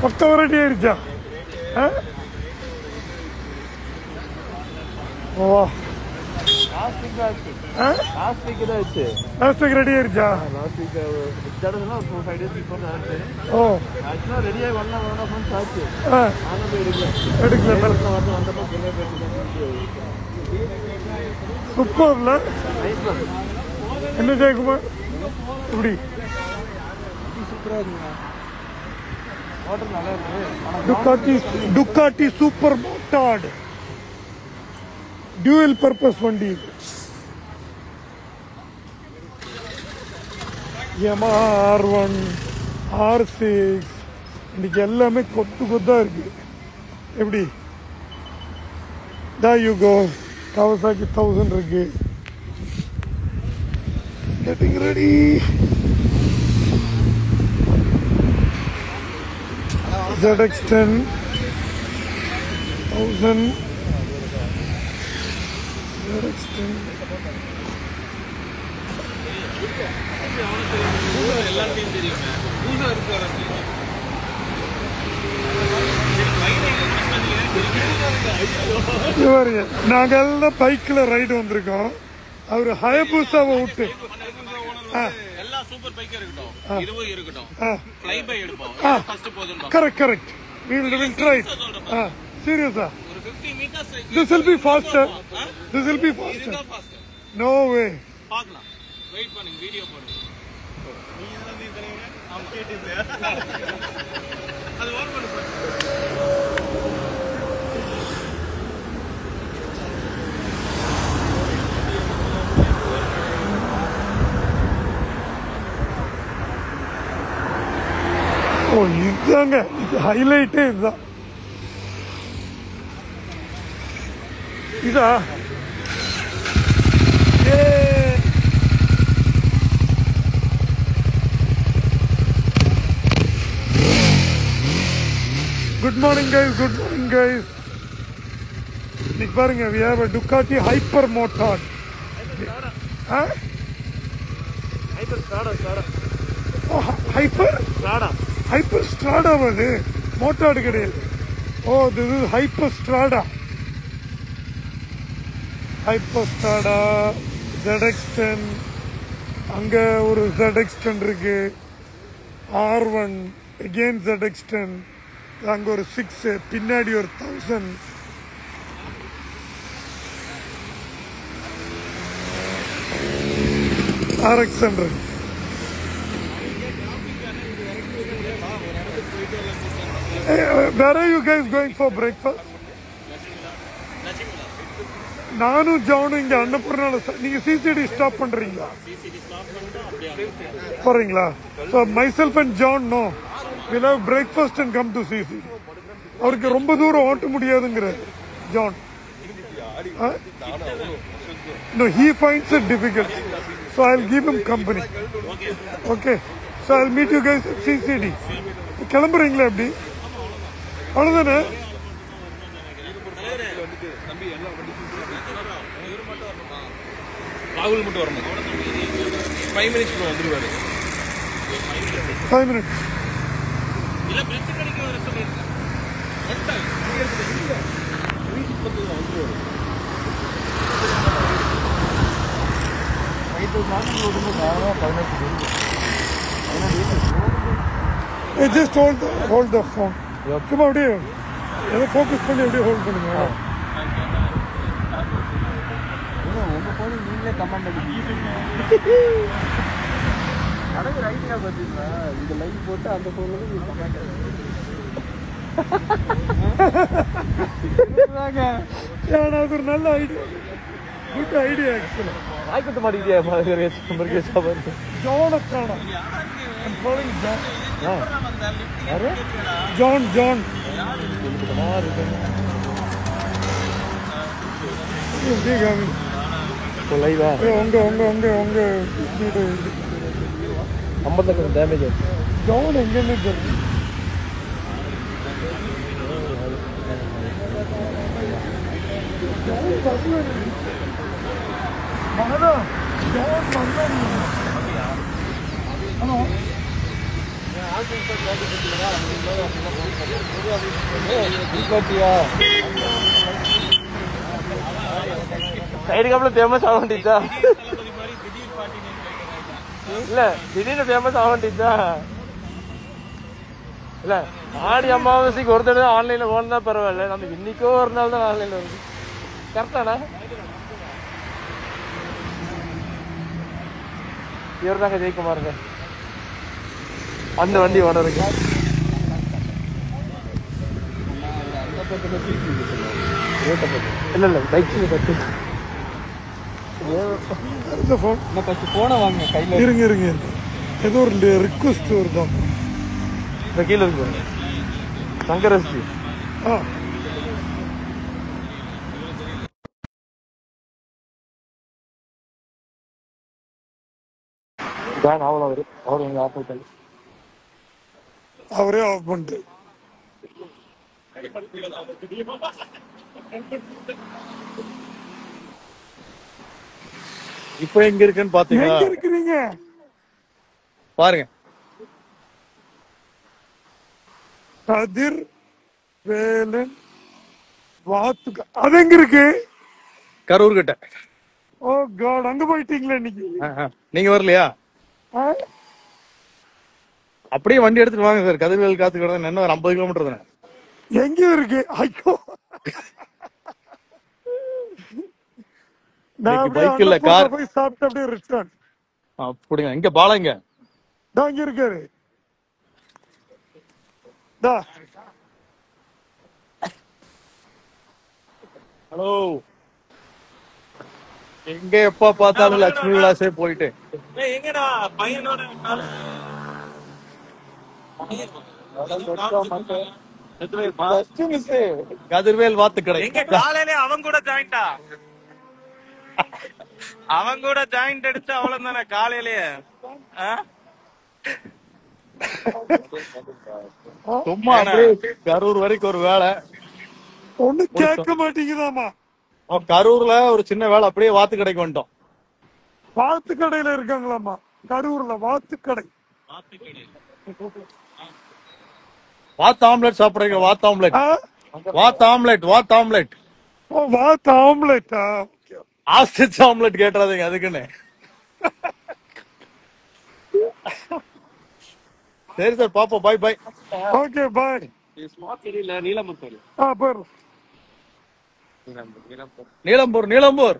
மொத்த வெரைட்டி ஆயிடுச்சா? ஓ last week தான் ஆச்சு. லாஸ்ட் வீக் ரெடி ஆயிடுச்சா? லாஸ்ட் வீக் ஸ்டார்ட்னா 5 days before தான் ஆச்சு. ஓ ஆக்சுவலா ரெடி ஆகி 1 month ஆச்சு. நானும் போய் எடுக்கல வந்தப்போ சூப்பர்ல. என்ன ஜெயக்குமார் இப்படி சூப்பரா இருக்குங்க. வாட்டர் நல்லா இருக்கு. டுக்காட்டி சூப்பர் மோட்டார்டு டியூவல் பர்பஸ் வண்டி. Yamaha R1 R6 இன்னைக்கு எல்லாமே கொத்தா இருக்கு. எப்படி there you go. Kawasaki 1000 இருக்கு. Getting ready. ZX10 1000 ZX10 எல்லாருக்கும் தெரியுமே. பூசா இருக்கு. நாங்கெல்லாம் பைக்ல ரைடு வந்திருக்கோம். அவரு ஹயபூசாவை விட்டு எல்லா சூப்பர் பைக்கும் இருக்கட்டும், இதுவும் இருக்கட்டும், ஃப்ளை பை எடுப்போம். ஃபர்ஸ்ட் போதும். Correct. We will try. Seriously. ஒரு 50 meters. This will be faster. This will be faster. No way. பார்க்கலாம். வெயிட் பண்ணுங்க, வீடியோ போடுங்க. நீங்க எல்லாம் நீ தரீங்க. நான் கேட்டிருந்தேன். அது ஓன் பண்ணு. ஓ இதுதாங்க, இது ஹைலைட்டே இதுதான். இதா குட் மார்னிங் கைஸ். இன்னைக்கு பாருங்க, we have a Ducati Hyper Motard. Hyper strada அது மோட்டார்டு கிடையாது. ஓ this is Hyper Strada. Hyper Strada ZX10. அங்க ஒரு ZX10 இருக்கு. R1 again ZX10. அங்க ஒரு 6, பின்னாடி ஒரு 1000. RX100. Where are you guys going for breakfast? நானும் ஜானும் இங்க அன்னபூர்ணால. நீங்க சிசிடி ஸ்டாப் பண்றீங்களா? போறீங்களா? So myself and John no, we'll have breakfast and come to CCD. அவருக்கு ரொம்ப தூரம் ஓட்ட முடியாதுங்கிற John. No, he finds it difficult. So I'll give him company. Okay. So I'll meet you guys at CCD. கிளம்புறீங்களா எப்படி? அவ்வளவுதானே? ராகுல் மட்டும் வரணும். 5 minutes வந்துருவாரு. 5 minutes. இல்ல பிரிட்ஜ் கடைக்கு வர சொல்லிருக்கேன். வந்துட்டாங்க. வீட்டுக்கு வந்துருவாரு. ஐட்டு மார்னிங் ஓடுங்க. 18 Hey, just hold the phone. Come out here. Let's focus on it. Hold பண்ணுங்க. உங்க போன் நீங்களே கமெண்ட் அடிக்கிறீங்க. அடங்க ரைட்ல பாத்தீங்களா? இந்த லைவ் போட்டு அந்த போன்ல நீங்க கமெண்ட் அடிக்கிறீங்க. ஏன்னா அது ஒரு நல்ல ஐடியா. Good idea actually. ஆயிட்டு மாட்டிக்கிட்டியா மாதிரி நம்பர் கேஸ் பாருங்க. ஜானக்கானா. I'm calling John. யாரு? John. லைவா? உங்க ஐம்பதுக்கு டேமேஜ் ஆச்சு. ஜான் எங்கன்னு தெரியும். John சைடு கப்ல ஃபேமஸ் ஆக வேண்டியதா தளபதி மாதிரி திடீர் பார்ட்டி நேம் கேட்கறாங்க. இல்ல திடீர்னு ஃபேமஸ் ஆக வேண்டியதா இல்ல ஆடி அமாவாசைக்கு ஒரு தடவை ஆன்லைன்ல போனா பரவாயில்ல, நமக்கு இன்னைக்கோ ஒரு நாள் தான் ஆன்லைன்ல வருது. கரெக்டாண்ணா? இவர் தாங்க ஜெயக்குமாருங்க, அந்த வண்டி ஓனருங்க. இல்ல இல்ல பைக் பத்து இந்த phone. போன வாங்க கையில இருங்க இருங்க இருங்க. ஏதோ ஒரு ரிக்வஸ்ட் வருதான். இந்த கீழே இருக்கு சங்கரஸ்ஜி. ஆ அவ்வளோ வரும் அவர் எங்க ஆப்பிள் அவரே ஆஃப் பண்ணிட்டு. இப்போ எங்க இருக்குன்னு பாத்தீங்களா? எங்க இருக்கிறீங்க? பாருங்க, கதிர் வேலன் வாத்துக்க. அது எங்க இருக்கு? கரூர் கிட்ட. ஓ காட், அங்க போயிட்டீங்களா இன்னைக்கு? நீங்க வரலையா? ஆ? அப்படியே வண்டி எடுத்துட்டு வாங்க சார். கதிர்வேல் காத்து கிடந்து என்ன ஒரு 50 கிலோமீட்டர் தானே. எங்க இருக்கு? ஐயோ, நான் அப்படியே பைக் இல்ல, அன்னபூர்ணா கார். போய் சாப்பிட்டு அப்படியே ரிட்டர்ன். அப்படிங்க. இங்க பாலம் இங்க. தான் இங்க இருக்காரு. தா ஹலோ. எங்க எப்ப பார்த்தாலும் லட்சுமி விலாசே போயிட்டு. எங்கடா பையனோட கதிர்வேல் வாத்து கடை. எங்க காலையில அவன் கூட ஜாயிண்டா, அவன் கூட ஜாயிண்ட் எடுத்து அவ்வளவு தானே காலையிலேயே. சும்மா அப்படியே கரூர் வரைக்கும் ஒரு வேலை. ஒண்ணு கேட்க மாட்டீங்கதாமா. கரூர்ல ஒரு சின்ன வேலை, அப்படியே வாத்து கடைக்கு வந்துட்டோம். வாத்து கடையில இருக்காங்களாமா கரூர்ல? வாத்து கடை. வாத்து ஆம்லெட் சாப்பிடுறீங்க? வாத்து ஆம்லெட், ஆ? வாத்து ஆம்லெட், வாத்து ஆம்லெட். ஓ வாத்து ஆம்லெட்டா? ஆஸ்ட்ரிச் ஆம்லெட் கேட்டுறாதீங்க அதுக்குன்னு. சரி சார், பாப்போம். பாய் பாய். Okay bye. நீலம்பூர் ஆ போயிடும். நீலம்பூர், நீலம்பூர்.